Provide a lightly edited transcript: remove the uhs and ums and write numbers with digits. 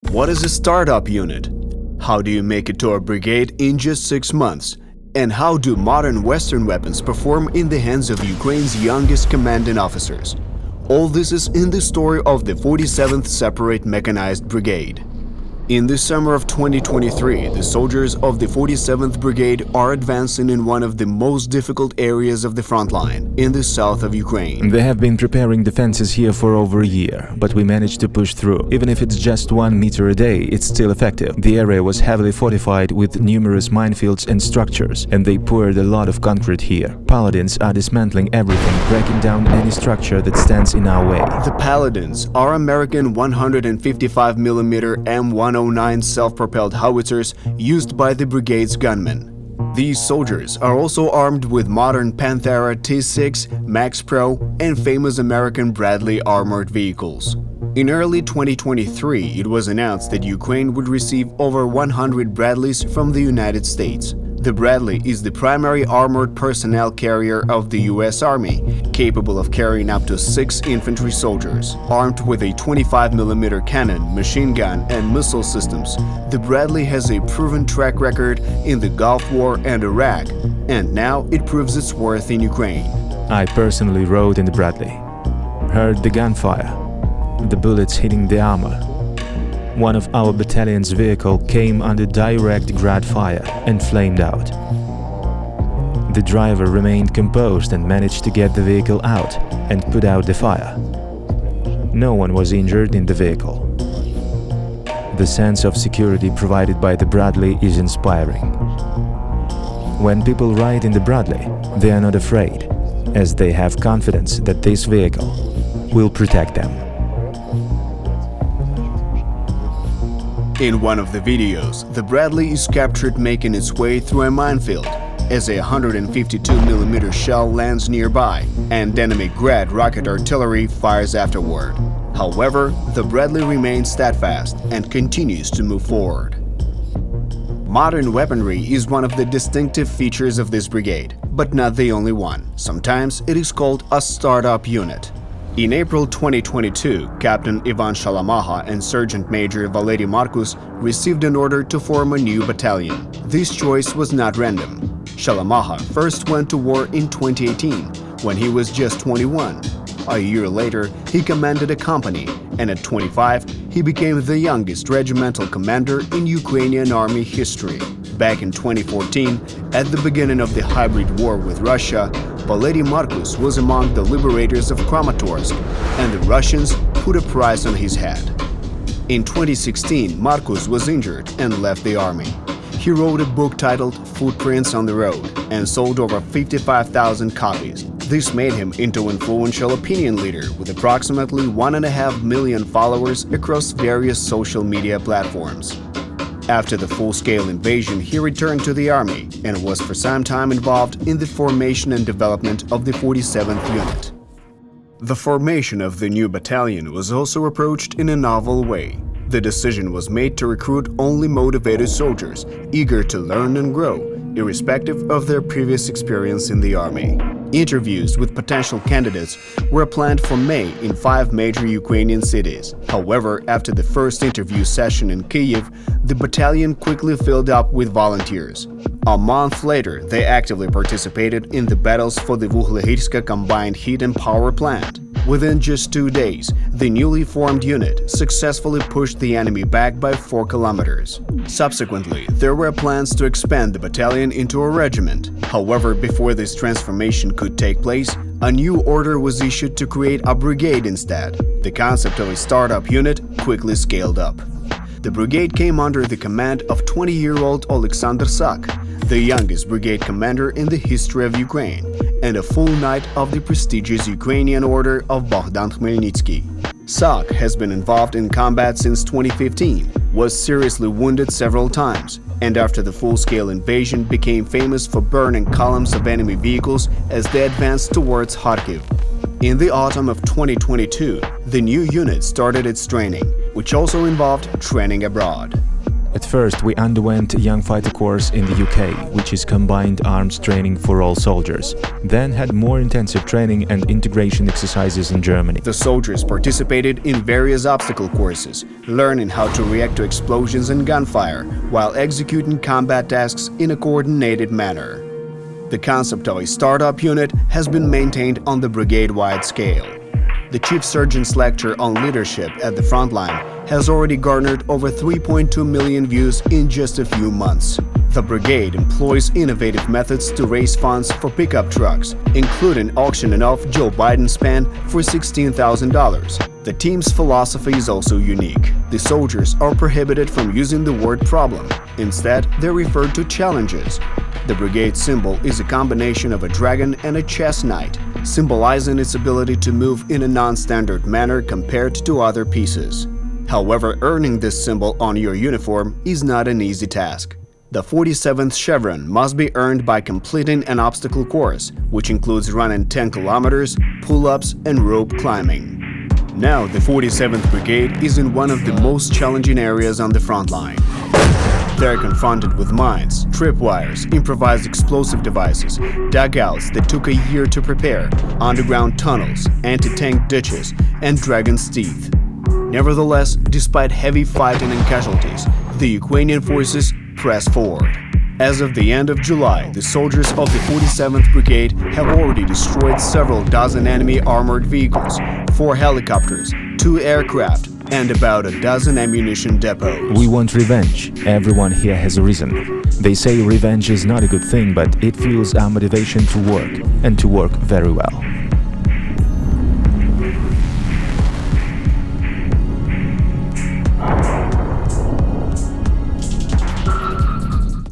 What is a startup unit? How do you make it to a brigade in just 6 months? And how do modern Western weapons perform in the hands of Ukraine's youngest commanding officers? All this is in the story of the 47th Separate Mechanized Brigade. In the summer of 2023, the soldiers of the 47th Brigade are advancing in one of the most difficult areas of the front line, in the south of Ukraine. They have been preparing defenses here for over a year, but we managed to push through. Even if it's just 1 meter a day, it's still effective. The area was heavily fortified with numerous minefields and structures, and they poured a lot of concrete here. Paladins are dismantling everything, breaking down any structure that stands in our way. The Paladins are American 155mm M109 self-propelled howitzers used by the brigade's gunmen. These soldiers are also armed with modern Panthera T6, Max Pro, and famous American Bradley armored vehicles. In early 2023, it was announced that Ukraine would receive over 100 Bradleys from the United States. The Bradley is the primary armored personnel carrier of the U.S. Army, capable of carrying up to 6 infantry soldiers. Armed with a 25mm cannon, machine gun, and missile systems, the Bradley has a proven track record in the Gulf War and Iraq, and now it proves its worth in Ukraine. I personally rode in the Bradley, heard the gunfire, the bullets hitting the armor. One of our battalion's vehicle came under direct grad fire and flamed out. The driver remained composed and managed to get the vehicle out and put out the fire. No one was injured in the vehicle. The sense of security provided by the Bradley is inspiring. When people ride in the Bradley, they are not afraid, as they have confidence that this vehicle will protect them. In one of the videos, the Bradley is captured making its way through a minefield as a 152mm shell lands nearby and enemy Grad rocket artillery fires afterward. However, the Bradley remains steadfast and continues to move forward. Modern weaponry is one of the distinctive features of this brigade, but not the only one. Sometimes it is called a startup unit. In April 2022, Captain Ivan Shalamaha and Sergeant Major Valery Markus received an order to form a new battalion. This choice was not random. Shalamaha first went to war in 2018, when he was just 21. A year later, he commanded a company, and at 25, he became the youngest regimental commander in Ukrainian army history. Back in 2014, at the beginning of the hybrid war with Russia, Valery Markus was among the liberators of Kramatorsk, and the Russians put a price on his head. In 2016, Markus was injured and left the army. He wrote a book titled Footprints on the Road and sold over 55,000 copies. This made him into an influential opinion leader with approximately 1.5 million followers across various social media platforms. After the full-scale invasion, he returned to the army and was for some time involved in the formation and development of the 47th unit. The formation of the new battalion was also approached in a novel way. The decision was made to recruit only motivated soldiers, eager to learn and grow, irrespective of their previous experience in the army. Interviews with potential candidates were planned for May in 5 major Ukrainian cities. However, after the first interview session in Kyiv, the battalion quickly filled up with volunteers. A month later, they actively participated in the battles for the Vuhlegirska combined heat and power plant. Within just 2 days, the newly formed unit successfully pushed the enemy back by 4 kilometers. Subsequently, there were plans to expand the battalion into a regiment. However, before this transformation could take place, a new order was issued to create a brigade instead. The concept of a startup unit quickly scaled up. The brigade came under the command of 20-year-old Alexander Sak, the youngest brigade commander in the history of Ukraine, and a full knight of the prestigious Ukrainian Order of Bogdan Khmelnytsky. Sak has been involved in combat since 2015, was seriously wounded several times, and after the full-scale invasion became famous for burning columns of enemy vehicles as they advanced towards Kharkiv. In the autumn of 2022, the new unit started its training, which also involved training abroad. At first, we underwent a young fighter course in the UK, which is combined arms training for all soldiers. Then had more intensive training and integration exercises in Germany. The soldiers participated in various obstacle courses, learning how to react to explosions and gunfire while executing combat tasks in a coordinated manner. The concept of a startup unit has been maintained on the brigade-wide scale. The Chief Sergeant's lecture on leadership at the front line has already garnered over 3.2 million views in just a few months. The brigade employs innovative methods to raise funds for pickup trucks, including auctioning off Joe Biden's pen for $16,000. The team's philosophy is also unique. The soldiers are prohibited from using the word problem. Instead, they're referred to challenges. The brigade symbol is a combination of a dragon and a chess knight, symbolizing its ability to move in a non-standard manner compared to other pieces. However, earning this symbol on your uniform is not an easy task. The 47th chevron must be earned by completing an obstacle course, which includes running 10 kilometers, pull-ups, and rope climbing. Now, the 47th Brigade is in one of the most challenging areas on the front line. They're confronted with mines, tripwires, improvised explosive devices, dugouts that took a year to prepare, underground tunnels, anti-tank ditches, and dragon's teeth. Nevertheless, despite heavy fighting and casualties, the Ukrainian forces press forward. As of the end of July, the soldiers of the 47th Brigade have already destroyed several dozen enemy armored vehicles, 4 helicopters, 2 aircraft, and about a dozen ammunition depots. We want revenge. Everyone here has a reason. They say revenge is not a good thing, but it fuels our motivation to work, and to work very well.